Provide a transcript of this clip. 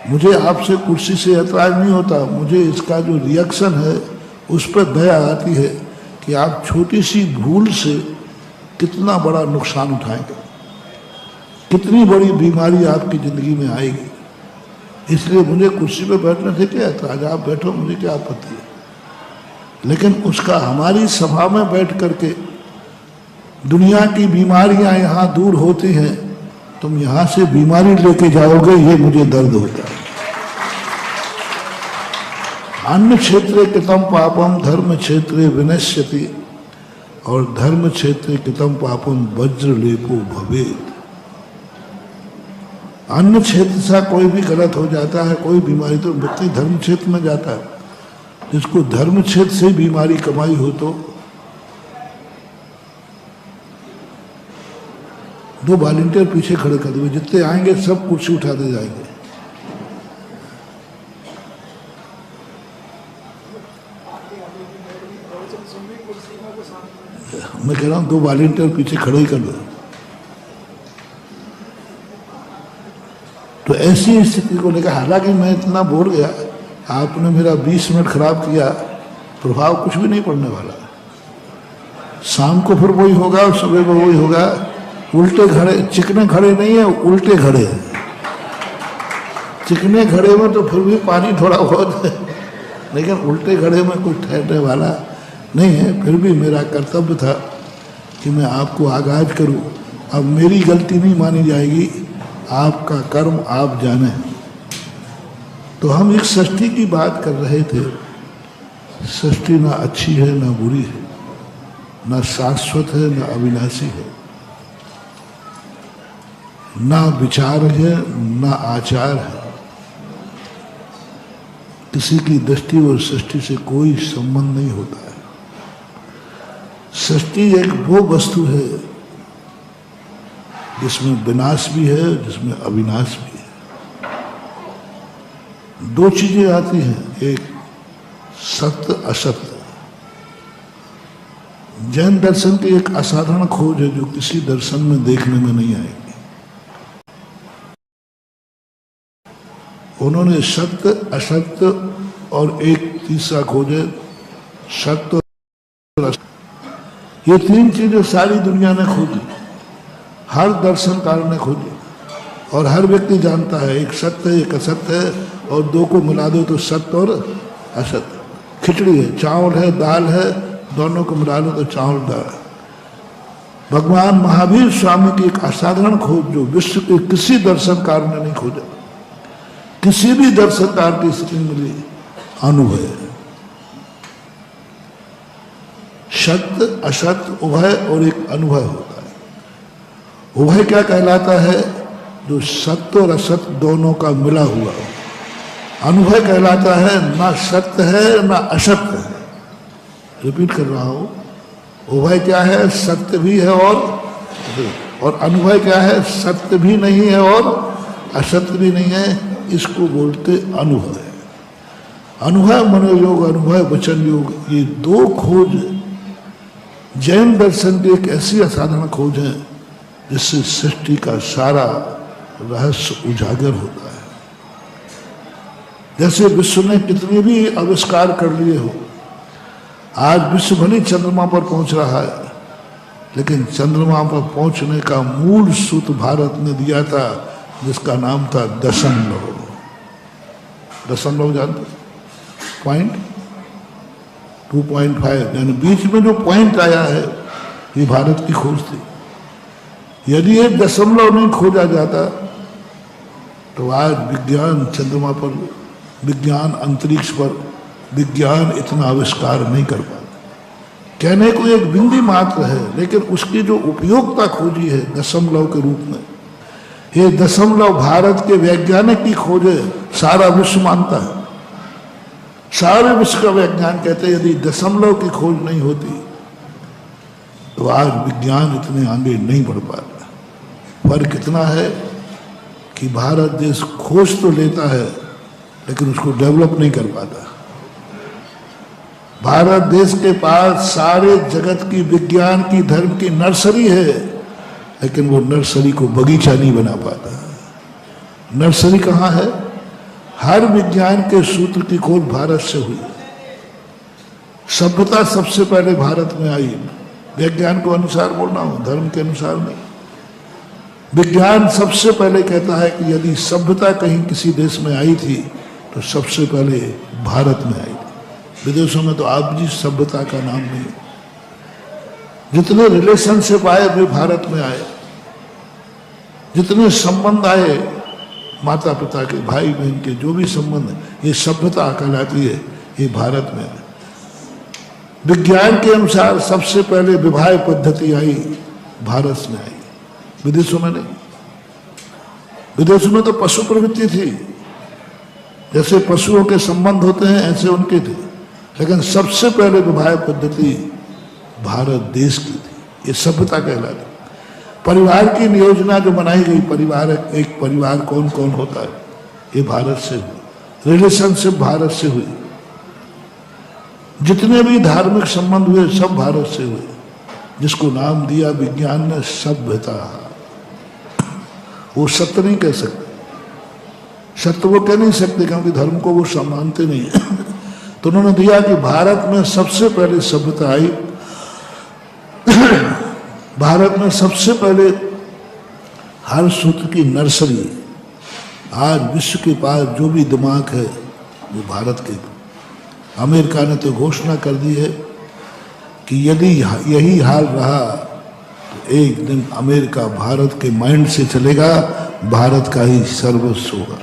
मुझे आपसे कुर्सी से ऐतराज नहीं होता, मुझे इसका जो रिएक्शन है उस पर दया आती है कि आप छोटी सी भूल से कितना बड़ा नुकसान उठाएंगे, कितनी बड़ी बीमारी आपकी ज़िंदगी में आएगी। इसलिए मुझे कुर्सी पर बैठने से क्या ऐतराज, आप बैठो, मुझे क्या आपत्ति है। लेकिन उसका हमारी सभा में बैठ करके दुनिया की बीमारियां यहाँ दूर होती हैं, तुम यहाँ से बीमारी लेके जाओगे, ये मुझे दर्द होता है। अन्य क्षेत्रे कृतं पापम धर्म क्षेत्रे विनश्यति, और धर्म क्षेत्रे कृतं पापम वज्रलेपो भवेत्। अन्य क्षेत्र से कोई भी गलत हो जाता है, कोई बीमारी, तो व्यक्ति धर्म क्षेत्र में जाता है। जिसको धर्म क्षेत्र से बीमारी कमाई हो तो 2 वॉलंटियर पीछे खड़े कर देंगे, जितने आएंगे सब कुर्सी उठाते जाएंगे। मैं कह रहा हूं 2 वॉलंटियर पीछे खड़े ही कर दो। तो ऐसी स्थिति को लेकर, हालांकि मैं इतना बोल गया, आपने मेरा 20 मिनट खराब किया, प्रभाव कुछ भी नहीं पड़ने वाला। शाम को फिर वही होगा और सुबह को वही होगा। उल्टे घड़े, चिकने घड़े नहीं है, उल्टे घड़े हैं। चिकने घड़े में तो फिर भी पानी थोड़ा बहुत है, लेकिन उल्टे घड़े में कुछ ठहरने वाला नहीं है। फिर भी मेरा कर्तव्य था कि मैं आपको आगाज करूं। अब मेरी गलती नहीं मानी जाएगी, आपका कर्म आप जाने। तो हम एक षष्ठी की बात कर रहे थे। षष्ठी ना अच्छी है ना बुरी है, ना शाश्वत है ना अविनाशी है, ना विचार है ना आचार है। किसी की दृष्टि और षष्ठी से कोई संबंध नहीं होता है। षष्ठी एक वो वस्तु है जिसमें विनाश भी है, जिसमें अविनाश भी है। 2 चीजें आती हैं, एक सत्य असत्य। जैन दर्शन की एक असाधारण खोज है जो किसी दर्शन में देखने में नहीं आएगी। उन्होंने सत्य असत्य और एक तीसरा खोज है सत्य और असत्य। ये 3 चीजें सारी दुनिया ने खोजी, हर दर्शनकार ने खोजी, और हर व्यक्ति जानता है एक सत्य है एक असत्य है, और 2 को मिला दो तो सत्य और असत्य। खिचड़ी है, चावल है, दाल है, दोनों को मिला लो तो चावल दाल। भगवान महावीर स्वामी की एक असाधारण खोज जो विश्व के किसी दर्शनकार ने नहीं खोजा, किसी भी दर्शनकार की स्थिति मिली अनुभव है। सत्य असत्य उभय और एक अनुभव होता है। उभय क्या कहलाता है? जो सत्य और असत्य दोनों का मिला हुआ हो। अनुभव कहलाता है ना सत्य है ना असत्य है। रिपीट कर रहा हूं, उभय क्या है? सत्य भी है और अनुभव क्या है? सत्य भी नहीं है और असत्य भी नहीं है। इसको बोलते अनुभव है। अनुभव मनोयोग, अनुभव वचन योग, ये 2 खोज जैन दर्शन की एक ऐसी असाधारण खोज है जिससे सृष्टि का सारा रहस्य उजागर होता है। जैसे विश्व ने कितने भी आविष्कार कर लिए हो, आज विश्व भले चंद्रमा पर पहुंच रहा है, लेकिन चंद्रमा पर पहुंचने का मूल सूत्र भारत ने दिया था, जिसका नाम था दशमलव। दशमलव जानते? पॉइंट 2.5, यानी बीच में जो पॉइंट आया है, ये भारत की खोज थी। यदि ये दशमलव नहीं खोजा जाता तो आज विज्ञान चंद्रमा पर, विज्ञान अंतरिक्ष पर, विज्ञान इतना आविष्कार नहीं कर पाता। कहने को एक बिंदी मात्र है, लेकिन उसकी जो उपयोगिता खोजी है दशमलव के रूप में, ये दशमलव भारत के वैज्ञानिक की खोज है, सारा विश्व मानता है। सारे विश्व का वैज्ञान कहते हैं यदि दशमलव की खोज नहीं होती तो आज विज्ञान इतने आगे नहीं बढ़ पाता। फर्क इतना है कि भारत देश खोज तो लेता है लेकिन उसको डेवलप नहीं कर पाता। भारत देश के पास सारे जगत की, विज्ञान की, धर्म की नर्सरी है, लेकिन वो नर्सरी को बगीचा नहीं बना पाता। नर्सरी कहाँ है? हर विज्ञान के सूत्र की खोज भारत से हुई। सभ्यता सबसे पहले भारत में आई। विज्ञान को अनुसार बोल रहा हूं, धर्म के अनुसार नहीं। विज्ञान सबसे पहले कहता है कि यदि सभ्यता कहीं किसी देश में आई थी तो सबसे पहले भारत में आई। विदेशों में तो आज भी सभ्यता का नाम नहीं। जितने रिलेशनशिप आए वे भारत में आए। जितने संबंध आए माता पिता के, भाई बहन के, जो भी संबंध, ये सभ्यता कहलाती है, ये भारत में है। विज्ञान के अनुसार सबसे पहले विवाह पद्धति आई, भारत में आई, विदेशों में नहीं। विदेशों में तो पशु प्रवृत्ति थी, जैसे पशुओं के संबंध होते हैं ऐसे उनके थे, लेकिन सबसे पहले विवाह पद्धति भारत देश की थी। ये सभ्यता कहलाती। परिवार की योजना जो बनाई गई, परिवार, एक परिवार कौन कौन होता है, ये भारत से हुई। रिलेशनशिप भारत से हुई। जितने भी धार्मिक संबंध हुए सब भारत से हुए, जिसको नाम दिया विज्ञान ने सभ्यता। वो सत्य नहीं कह सकते, सत्य वो कह नहीं सकते क्योंकि धर्म को वो मानते नहीं। तो उन्होंने दिया कि भारत में सबसे पहले सभ्यता आई। भारत में सबसे पहले हर सूत्र की नर्सरी। आज विश्व के पास जो भी दिमाग है वो भारत के। अमेरिका ने तो घोषणा कर दी है कि यदि यही हाल रहा तो एक दिन अमेरिका भारत के माइंड से चलेगा, भारत का ही सर्वस्व होगा।